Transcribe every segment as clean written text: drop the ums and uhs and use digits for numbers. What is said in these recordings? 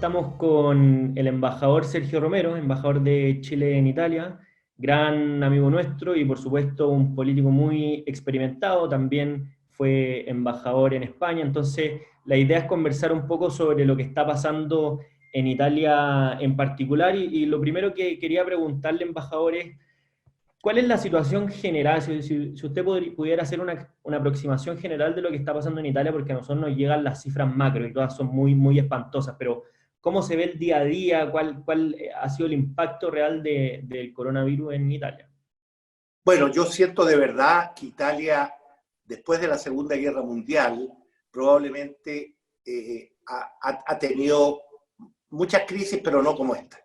estamos con el embajador Sergio Romero, embajador de Chile en Italia, gran amigo nuestro y por supuesto un político muy experimentado, también fue embajador en España, entonces la idea es conversar un poco sobre lo que está pasando en Italia en particular y lo primero que quería preguntarle, embajador, es ¿cuál es la situación general? Si usted pudiera hacer una aproximación general de lo que está pasando en Italia, porque a nosotros nos llegan las cifras macro y todas son muy espantosas, pero ¿cómo se ve el día a día? ¿Cuál ha sido el impacto real del coronavirus en Italia? Bueno, yo siento de verdad que Italia, después de la Segunda Guerra Mundial, probablemente ha tenido muchas crisis, pero no como esta.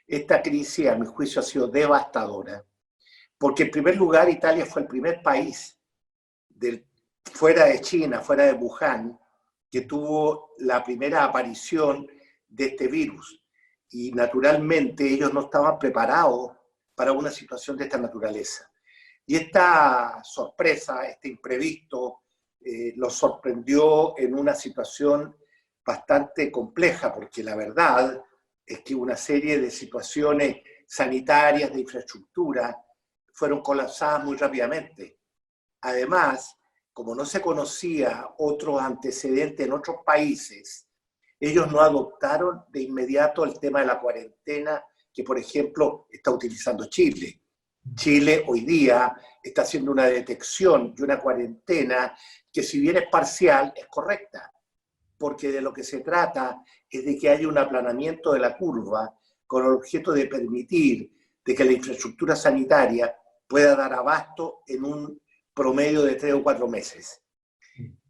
Esta crisis, a mi juicio, ha sido devastadora, porque en primer lugar Italia fue el primer país fuera de China, fuera de Wuhan, que tuvo la primera aparición de este virus. Y naturalmente ellos no estaban preparados para una situación de esta naturaleza. Y esta sorpresa, este imprevisto, los sorprendió en una situación bastante compleja, porque la verdad es que una serie de situaciones sanitarias, de infraestructura, fueron colapsadas muy rápidamente. Además, como no se conocía otros antecedentes en otros países, ellos no adoptaron de inmediato el tema de la cuarentena que, por ejemplo, está utilizando Chile. Chile hoy día está haciendo una detección y una cuarentena que, si bien es parcial, es correcta, porque de lo que se trata es de que haya un aplanamiento de la curva con el objeto de permitir de que la infraestructura sanitaria pueda dar abasto en un promedio de 3 o 4 meses,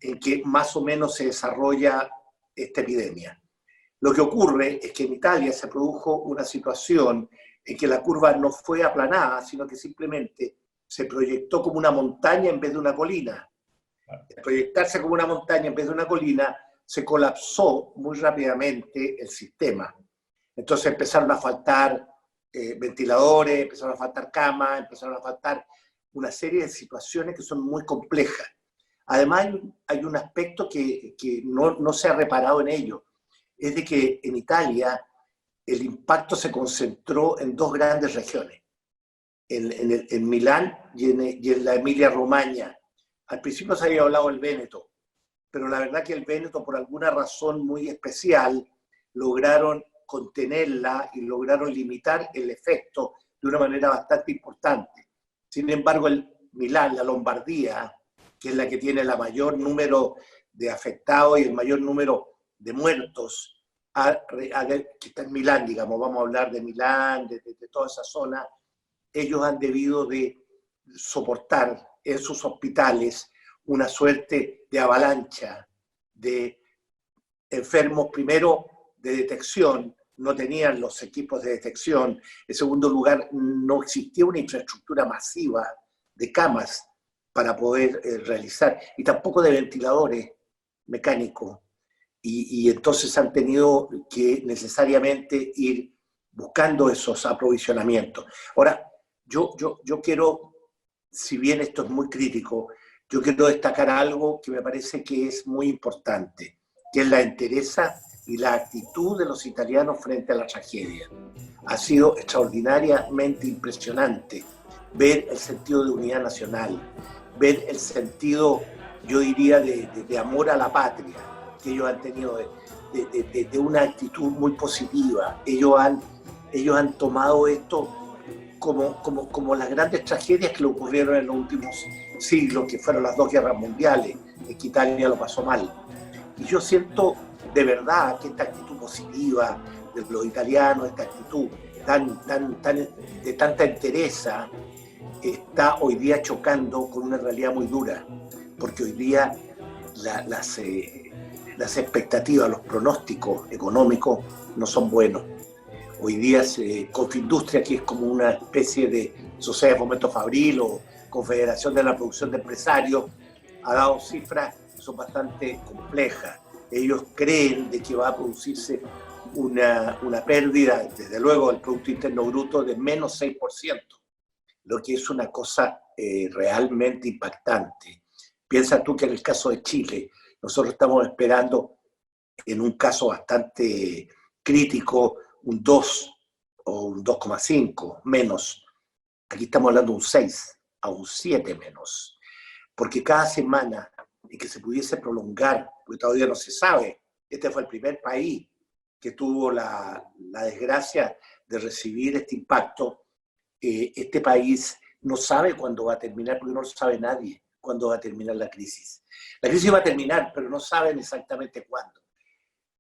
en que más o menos se desarrolla esta epidemia. Lo que ocurre es que en Italia se produjo una situación en que la curva no fue aplanada, sino que simplemente se proyectó como una montaña en vez de una colina. Al proyectarse como una montaña en vez de una colina, se colapsó muy rápidamente el sistema. Entonces empezaron a faltar ventiladores, empezaron a faltar camas, empezaron a faltar una serie de situaciones que son muy complejas. Además, hay un aspecto que no se ha reparado en ello, es de que en Italia el impacto se concentró en dos grandes regiones, en Milán y en la Emilia-Romagna. Al principio se había hablado del Véneto, pero la verdad que el Véneto, por alguna razón muy especial, lograron contenerla y lograron limitar el efecto de una manera bastante importante. Sin embargo, el Milán, la Lombardía, que es la que tiene el mayor número de afectados y el mayor número de muertos, que está en Milán, digamos, vamos a hablar de Milán, de toda esa zona, ellos han debido de soportar en sus hospitales una suerte de avalancha de enfermos, primero de detección, no tenían los equipos de detección, en segundo lugar, no existía una infraestructura masiva de camas para poder realizar, y tampoco de ventiladores mecánicos, y entonces han tenido que necesariamente ir buscando esos aprovisionamientos. Ahora, yo quiero, si bien esto es muy crítico, yo quiero destacar algo que me parece que es muy importante, que es la entereza y la actitud de los italianos frente a la tragedia. Ha sido extraordinariamente impresionante ver el sentido de unidad nacional, ver el sentido, yo diría, de amor a la patria que ellos han tenido, de una actitud muy positiva. Ellos han tomado esto como las grandes tragedias que le ocurrieron en los últimos siglos, que fueron las dos guerras mundiales, en que Italia lo pasó mal. Y yo siento de verdad que esta actitud positiva de los italianos, esta actitud de tanta entereza, está hoy día chocando con una realidad muy dura, porque hoy día las expectativas, los pronósticos económicos no son buenos. Hoy día Confindustria, que es como una especie de Sociedad de Fomento Fabril o Confederación de la Producción de Empresarios, ha dado cifras que son bastante complejas. Ellos creen de que va a producirse una pérdida, desde luego, del Producto Interno Bruto de menos 6%, lo que es una cosa realmente impactante. Piensa tú que en el caso de Chile, nosotros estamos esperando, en un caso bastante crítico, un 2 o un 2,5 menos. Aquí estamos hablando de un 6 a un 7 menos. Porque cada semana en que se pudiese prolongar, porque todavía no se sabe, este fue el primer país que tuvo la desgracia de recibir este impacto. Este país no sabe cuándo va a terminar, porque no lo sabe nadie cuándo va a terminar la crisis. La crisis va a terminar, pero no saben exactamente cuándo.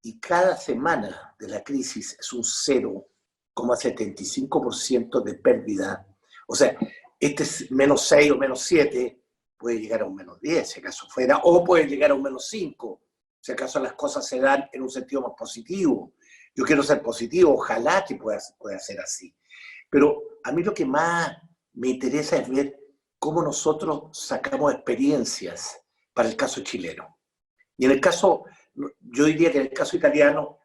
Y cada semana de la crisis es un 0,75% de pérdida. O sea, este es menos 6 o menos 7, puede llegar a un menos 10, si acaso fuera, o puede llegar a un menos 5, si acaso las cosas se dan en un sentido más positivo. Yo quiero ser positivo, ojalá que pueda ser así. Pero a mí lo que más me interesa es ver cómo nosotros sacamos experiencias para el caso chileno. Y en el caso, yo diría que en el caso italiano,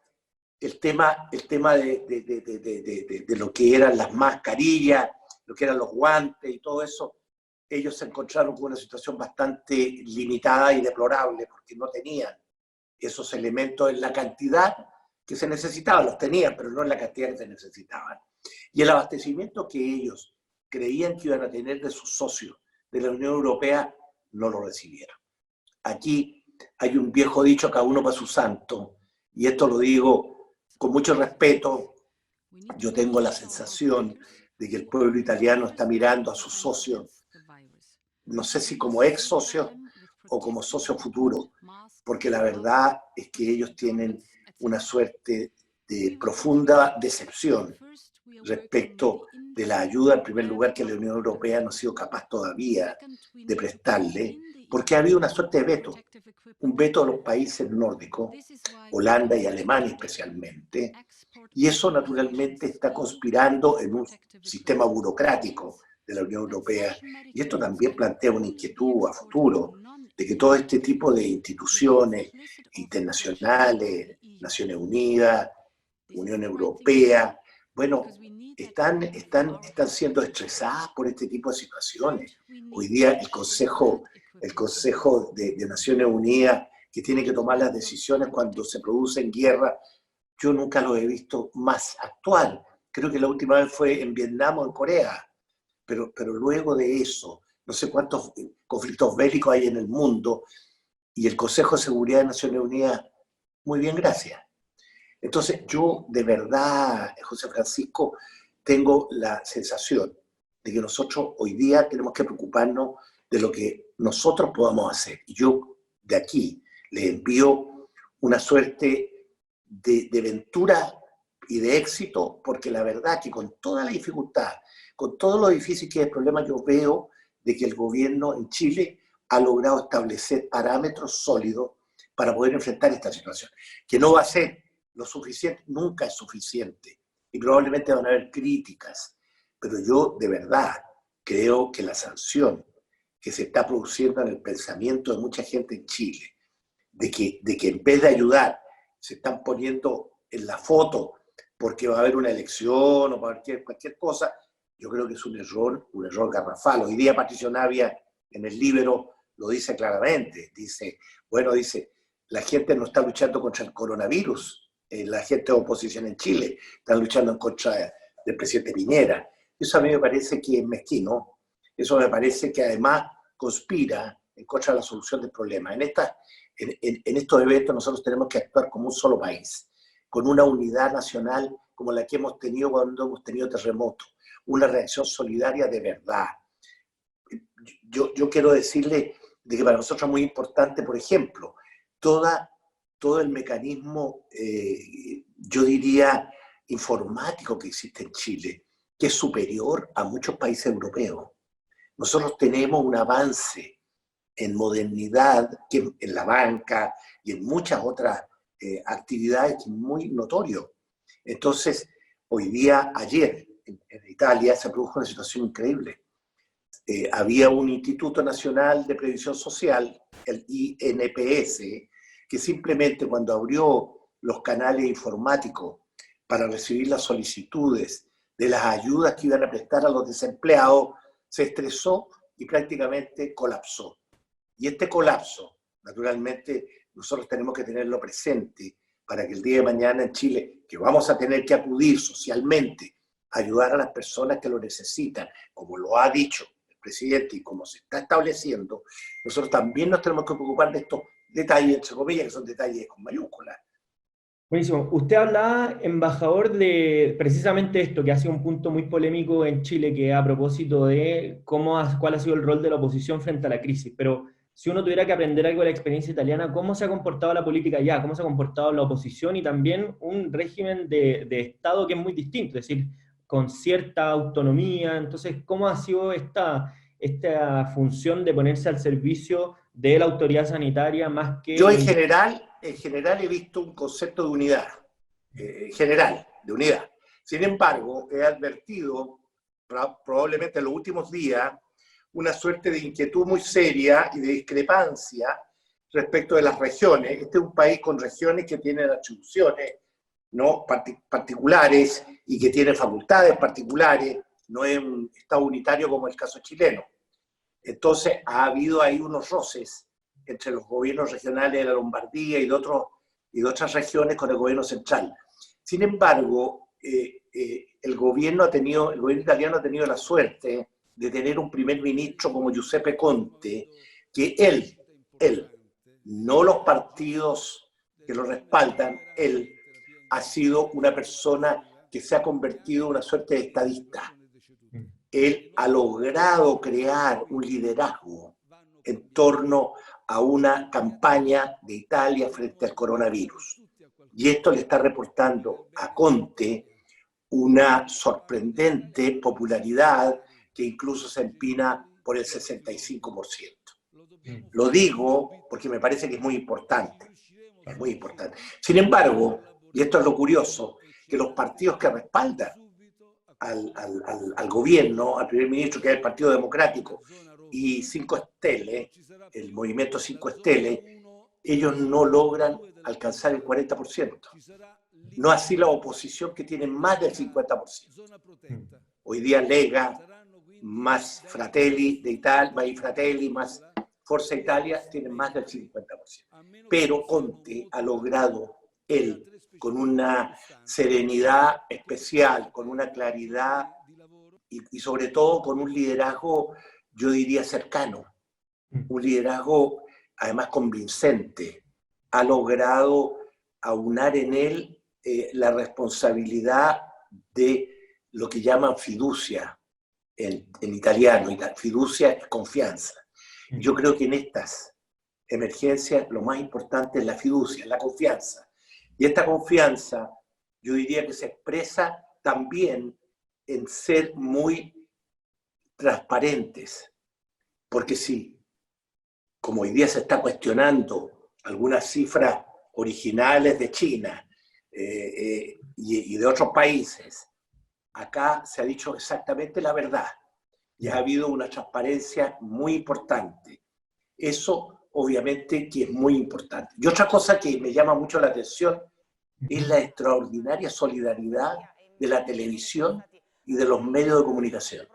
el tema de lo que eran las mascarillas, lo que eran los guantes y todo eso, ellos se encontraron con una situación bastante limitada y deplorable porque no tenían esos elementos en la cantidad que se necesitaban. Los tenían, pero no en la cantidad que se necesitaban. Y el abastecimiento que ellos creían que iban a tener de sus socios de la Unión Europea, no lo recibieron. Aquí hay un viejo dicho, cada uno para su santo, y esto lo digo con mucho respeto. Yo tengo la sensación de que el pueblo italiano está mirando a sus socios, no sé si como ex socios o como socios futuros, porque la verdad es que ellos tienen una suerte de profunda decepción respecto de la ayuda, en primer lugar, que la Unión Europea no ha sido capaz todavía de prestarle, porque ha habido una suerte de veto, un veto de los países nórdicos, Holanda y Alemania especialmente, y eso naturalmente está conspirando en un sistema burocrático de la Unión Europea, y esto también plantea una inquietud a futuro, de que todo este tipo de instituciones internacionales, Naciones Unidas, Unión Europea, bueno, están siendo estresadas por este tipo de situaciones. Hoy día el Consejo de Naciones Unidas, que tiene que tomar las decisiones cuando se producen guerras, yo nunca lo he visto más actual. Creo que la última vez fue en Vietnam o en Corea, pero luego de eso, no sé cuántos conflictos bélicos hay en el mundo, y el Consejo de Seguridad de Naciones Unidas, muy bien, gracias. Entonces yo de verdad, José Francisco, tengo la sensación de que nosotros hoy día tenemos que preocuparnos de lo que nosotros podamos hacer. Y yo de aquí les envío una suerte de ventura y de éxito, porque la verdad que con toda la dificultad, con todo lo difícil que es el problema, yo veo de que el gobierno en Chile ha logrado establecer parámetros sólidos para poder enfrentar esta situación, que no va a ser lo suficiente, nunca es suficiente, y probablemente van a haber críticas, pero yo de verdad creo que la sanción que se está produciendo en el pensamiento de mucha gente en Chile, de que en vez de ayudar, se están poniendo en la foto porque va a haber una elección o cualquier cosa, yo creo que es un error garrafal. Hoy día Patricio Navia en el Libero lo dice claramente, dice, la gente no está luchando contra el coronavirus, la gente de oposición en Chile están luchando en contra del presidente Piñera. Eso a mí me parece que es mezquino, eso me parece que además conspira en contra de la solución del problema. En estos eventos nosotros tenemos que actuar como un solo país, con una unidad nacional como la que hemos tenido cuando hemos tenido terremotos, una reacción solidaria de verdad. Yo quiero decirle de que para nosotros es muy importante, por ejemplo, todo el mecanismo, yo diría, informático que existe en Chile, que es superior a muchos países europeos. Nosotros tenemos un avance en modernidad que en la banca y en muchas otras actividades muy notorio. Entonces, hoy día, ayer, en Italia, se produjo una situación increíble. Había un Instituto Nacional de Previsión Social, el INPS, que simplemente cuando abrió los canales informáticos para recibir las solicitudes de las ayudas que iban a prestar a los desempleados, se estresó y prácticamente colapsó. Y este colapso, naturalmente, nosotros tenemos que tenerlo presente para que el día de mañana en Chile, que vamos a tener que acudir socialmente a ayudar a las personas que lo necesitan, como lo ha dicho el presidente y como se está estableciendo, nosotros también nos tenemos que preocupar de estos detalles, entre comillas, que son detalles con mayúsculas. Buenísimo. Usted hablaba, embajador, de precisamente esto, que ha sido un punto muy polémico en Chile, que a propósito de cuál ha sido el rol de la oposición frente a la crisis. Pero si uno tuviera que aprender algo de la experiencia italiana, ¿cómo se ha comportado la política allá? ¿Cómo se ha comportado la oposición? Y también un régimen de Estado que es muy distinto, es decir, con cierta autonomía. Entonces, ¿cómo ha sido esta función de ponerse al servicio de la autoridad sanitaria más que... Yo en general he visto un concepto de unidad, general, de unidad. Sin embargo, he advertido, probablemente en los últimos días, una suerte de inquietud muy seria y de discrepancia respecto de las regiones. Este es un país con regiones que tienen atribuciones, ¿no?, particulares y que tienen facultades particulares, no es un Estado unitario como el caso chileno. Entonces ha habido ahí unos roces entre los gobiernos regionales de la Lombardía y de otras regiones con el gobierno central. Sin embargo, el gobierno italiano ha tenido la suerte de tener un primer ministro como Giuseppe Conte, que él, no los partidos que lo respaldan, él ha sido una persona que se ha convertido en una suerte de estadista. Él ha logrado crear un liderazgo en torno a una campaña de Italia frente al coronavirus. Y esto le está reportando a Conte una sorprendente popularidad que incluso se empina por el 65%. Lo digo porque me parece que es muy importante. Es muy importante. Sin embargo, y esto es lo curioso, que los partidos que respaldan al gobierno, al primer ministro, que es el Partido Democrático, y Cinco Stelle, el movimiento Cinco Stelle, ellos no logran alcanzar el 40%. No así la oposición, que tiene más del 50%. Hoy día Lega, más Fratelli de Italia, más Fratelli, más Forza Italia, tienen más del 50%. Pero Conte ha logrado, él, con una serenidad especial, con una claridad y sobre todo con un liderazgo, yo diría, cercano, un liderazgo además convincente, ha logrado aunar en él la responsabilidad de lo que llaman fiducia en italiano, y la fiducia es confianza. Yo creo que en estas emergencias lo más importante es la fiducia, la confianza. Y esta confianza, yo diría que se expresa también en ser muy transparentes, porque si, como hoy día se está cuestionando algunas cifras originales de China y de otros países, acá se ha dicho exactamente la verdad y ha habido una transparencia muy importante. Eso obviamente que es muy importante. Y otra cosa que me llama mucho la atención es la extraordinaria solidaridad de la televisión y de los medios de comunicación.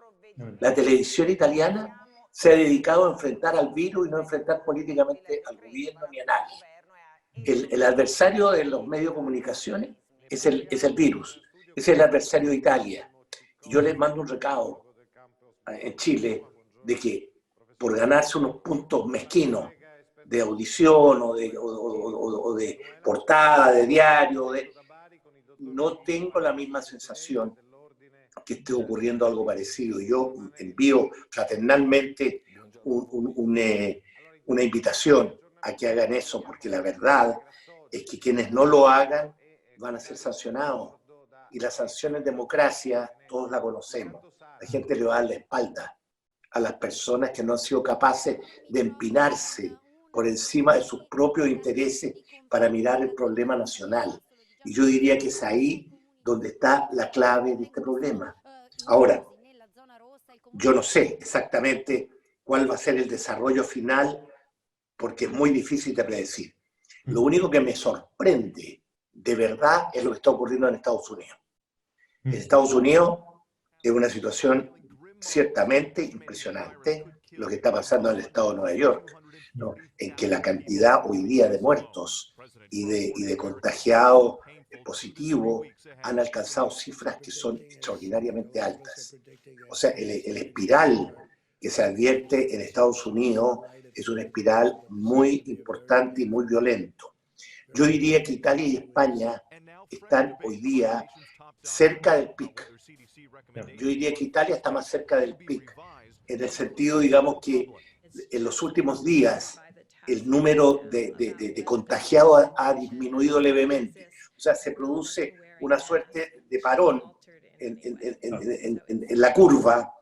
La televisión italiana se ha dedicado a enfrentar al virus y no a enfrentar políticamente al gobierno ni a nadie. El adversario de los medios de comunicación es el virus, es el adversario de Italia. Y yo les mando un recado en Chile de que por ganarse unos puntos mezquinos de audición o de portada, de diario, no tengo la misma sensación que esté ocurriendo algo parecido. Yo envío fraternalmente una invitación a que hagan eso, porque la verdad es que quienes no lo hagan van a ser sancionados. Y la sanción en democracia, todos la conocemos. La gente le va a dar la espalda a las personas que no han sido capaces de empinarse por encima de sus propios intereses para mirar el problema nacional. Y yo diría que es ahí donde está la clave de este problema. Ahora, yo no sé exactamente cuál va a ser el desarrollo final, porque es muy difícil de predecir. Lo único que me sorprende de verdad es lo que está ocurriendo en Estados Unidos. En Estados Unidos es una situación ciertamente impresionante, lo que está pasando en el estado de Nueva York, ¿no?, en que la cantidad hoy día de muertos y de contagiados positivos han alcanzado cifras que son extraordinariamente altas. O sea, el espiral que se advierte en Estados Unidos es una espiral muy importante y muy violento. Yo diría que Italia y España están hoy día cerca del pic. Yo diría que Italia está más cerca del pic, en el sentido, digamos, que en los últimos días el número de contagiados ha disminuido levemente. O sea, se produce una suerte de parón en la curva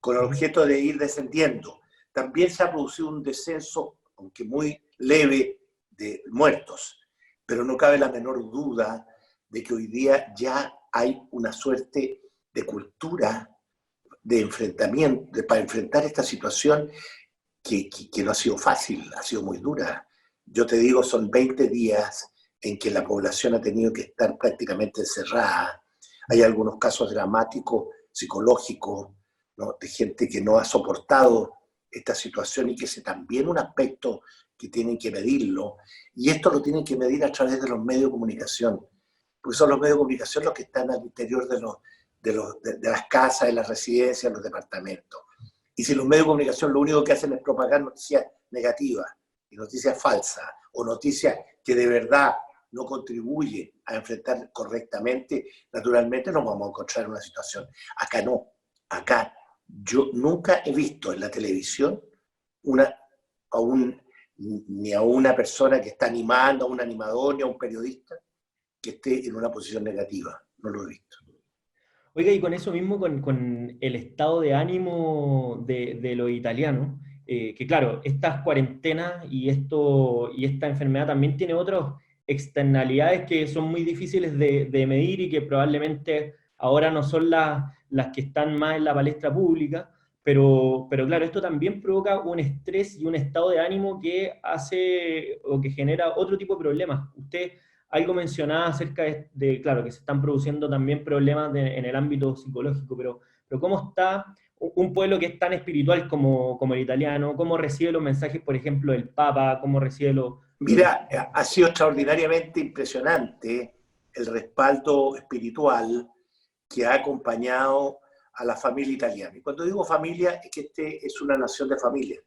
con el objeto de ir descendiendo. También se ha producido un descenso, aunque muy leve, de muertos. Pero no cabe la menor duda de que hoy día ya hay una suerte de cultura de enfrentamiento, para enfrentar esta situación que no ha sido fácil, ha sido muy dura. Yo te digo, son 20 días en que la población ha tenido que estar prácticamente encerrada. Hay algunos casos dramáticos, psicológicos, ¿no?, de gente que no ha soportado esta situación y que ese también es un aspecto que tienen que medirlo. Y esto lo tienen que medir a través de los medios de comunicación, porque son los medios de comunicación los que están al interior de las casas, de las residencias, de los departamentos. Y si los medios de comunicación lo único que hacen es propagar noticias negativas y noticias falsas, o noticias que de verdad no contribuyen a enfrentar correctamente, naturalmente nos vamos a encontrar en una situación. Acá no. Acá yo nunca he visto en la televisión ni a una persona que está animando, a un animador, ni a un periodista que esté en una posición negativa. No lo he visto. Oiga, y con eso mismo, con el estado de ánimo de los italianos, que claro, estas cuarentenas y esta enfermedad también tiene otras externalidades que son muy difíciles de medir y que probablemente ahora no son las que están más en la palestra pública, pero claro, esto también provoca un estrés y un estado de ánimo que hace o que genera otro tipo de problemas. Usted algo mencionaba acerca claro, que se están produciendo también problemas en el ámbito psicológico, pero ¿cómo está un pueblo que es tan espiritual como el italiano? ¿Cómo recibe los mensajes, por ejemplo, del Papa? ¿Cómo recibe los... Mira, ha sido extraordinariamente impresionante el respaldo espiritual que ha acompañado a la familia italiana. Y cuando digo familia, es que este es una nación de familias.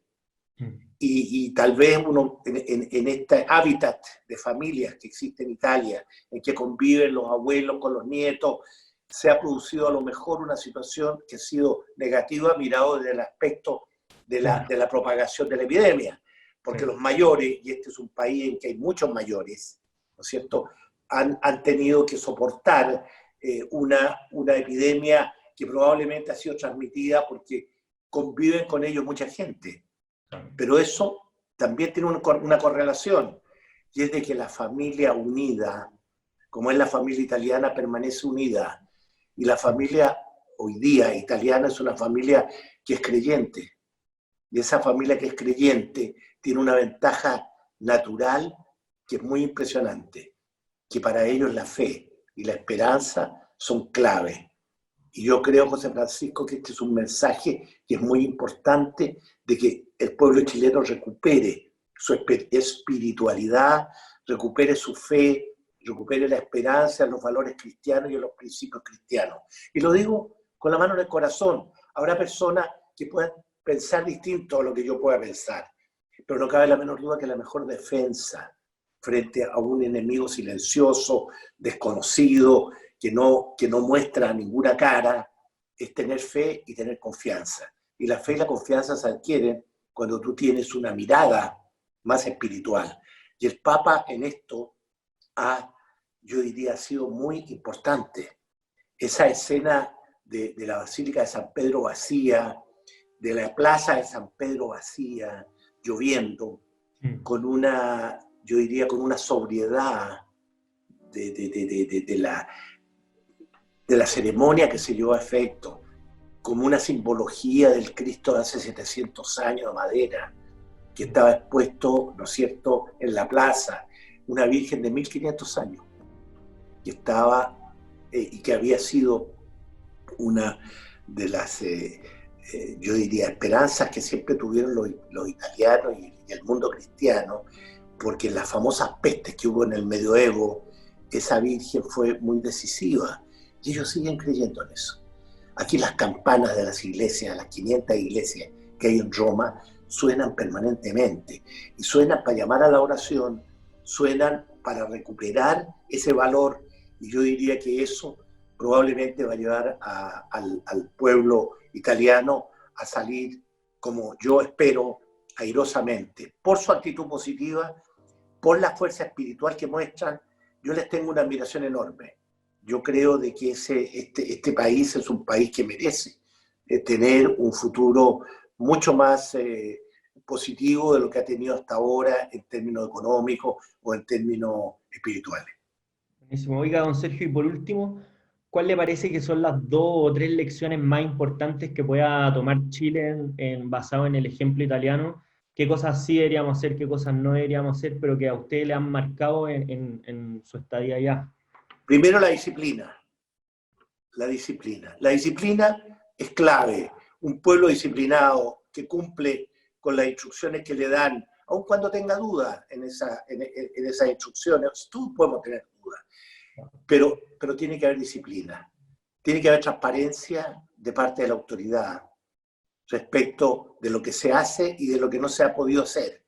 Y tal vez uno en este hábitat de familias que existe en Italia, en que conviven los abuelos con los nietos, se ha producido a lo mejor una situación que ha sido negativa mirado desde el aspecto de la propagación de la epidemia, porque los mayores, y este es un país en que hay muchos mayores, ¿no es cierto?, han tenido que soportar una epidemia que probablemente ha sido transmitida porque conviven con ellos mucha gente. Pero eso también tiene una correlación, y es de que la familia unida, como es la familia italiana, permanece unida. Y la familia hoy día italiana es una familia que es creyente. Y esa familia que es creyente tiene una ventaja natural que es muy impresionante, que para ellos la fe y la esperanza son clave. Y yo creo, José Francisco, que este es un mensaje que es muy importante de que el pueblo chileno recupere su espiritualidad, recupere su fe, recupere la esperanza en los valores cristianos y en los principios cristianos. Y lo digo con la mano en el corazón. Habrá personas que puedan pensar distinto a lo que yo pueda pensar, pero no cabe la menor duda que la mejor defensa frente a un enemigo silencioso, desconocido, que no muestra ninguna cara, es tener fe y tener confianza. Y la fe y la confianza se adquieren cuando tú tienes una mirada más espiritual. Y el Papa en esto yo diría, ha sido muy importante. Esa escena de la Basílica de San Pedro vacía, de la plaza de San Pedro vacía, lloviendo, con una, yo diría, con una sobriedad de la ceremonia que se llevó a efecto, como una simbología del Cristo de hace 700 años de madera, que estaba expuesto, ¿no es cierto?, en la plaza, una Virgen de 1500 años, que estaba y que había sido una de las, yo diría, esperanzas que siempre tuvieron los italianos y el mundo cristiano, porque en las famosas pestes que hubo en el medioevo, esa Virgen fue muy decisiva, y ellos siguen creyendo en eso. Aquí las campanas de las iglesias, las 500 iglesias que hay en Roma, suenan permanentemente, y suenan para llamar a la oración, suenan para recuperar ese valor, y yo diría que eso probablemente va a llevar al pueblo italiano a salir, como yo espero, airosamente, por su actitud positiva, por la fuerza espiritual que muestran. Yo les tengo una admiración enorme. Yo creo de que este país es un país que merece tener un futuro mucho más positivo de lo que ha tenido hasta ahora en términos económicos o en términos espirituales. Buenísimo. Oiga, don Sergio, y por último, ¿cuál le parece que son las 2 o 3 lecciones más importantes que pueda tomar Chile basado en el ejemplo italiano? ¿Qué cosas sí deberíamos hacer, qué cosas no deberíamos hacer, pero que a usted le han marcado en su estadía allá? Primero, la disciplina. La disciplina. La disciplina es clave. Un pueblo disciplinado que cumple con las instrucciones que le dan, aun cuando tenga dudas en esas instrucciones, todos podemos tener dudas, pero tiene que haber disciplina. Tiene que haber transparencia de parte de la autoridad respecto de lo que se hace y de lo que no se ha podido hacer.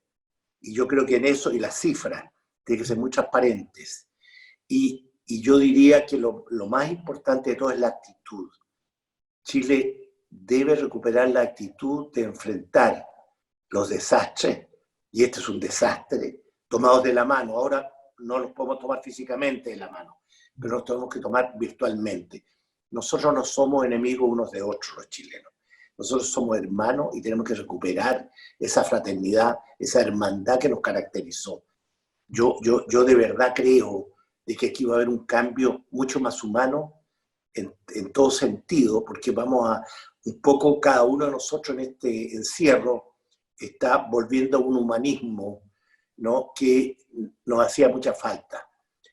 Y yo creo que en eso, y las cifras, tienen que ser muy transparentes. Y yo diría que lo más importante de todo es la actitud. Chile debe recuperar la actitud de enfrentar los desastres, y este es un desastre, tomados de la mano. Ahora no los podemos tomar físicamente de la mano, pero los tenemos que tomar virtualmente. Nosotros no somos enemigos unos de otros, los chilenos. Nosotros somos hermanos y tenemos que recuperar esa fraternidad, esa hermandad que nos caracterizó. Yo de verdad creo de que aquí va a haber un cambio mucho más humano en todo sentido, porque vamos a un poco cada uno de nosotros en este encierro está volviendo a un humanismo, ¿no?, que nos hacía mucha falta.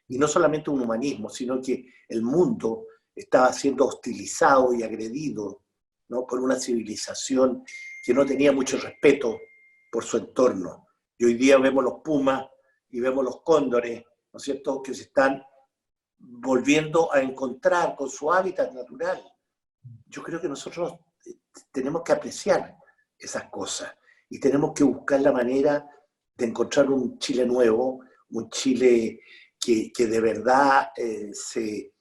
Y no solamente un humanismo, sino que el mundo estaba siendo hostilizado y agredido, ¿no?, por una civilización que no tenía mucho respeto por su entorno. Y hoy día vemos los pumas y vemos los cóndores, ¿no es cierto?, que se están volviendo a encontrar con su hábitat natural. Yo creo que nosotros tenemos que apreciar esas cosas y tenemos que buscar la manera de encontrar un Chile nuevo, un Chile que de verdad se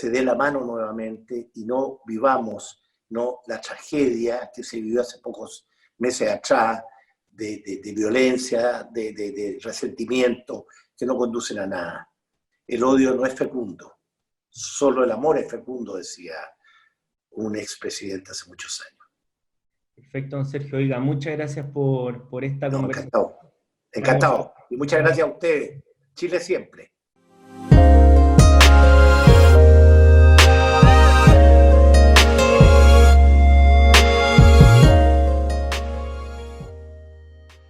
dé la mano nuevamente y no vivamos, ¿no?, la tragedia que se vivió hace pocos meses atrás de violencia, de resentimiento, que no conducen a nada. El odio no es fecundo, solo el amor es fecundo, decía un expresidente hace muchos años. Perfecto, don Sergio. Oiga, muchas gracias por esta No, conversación. encantado, encantado. Y muchas gracias a ustedes. Chile siempre.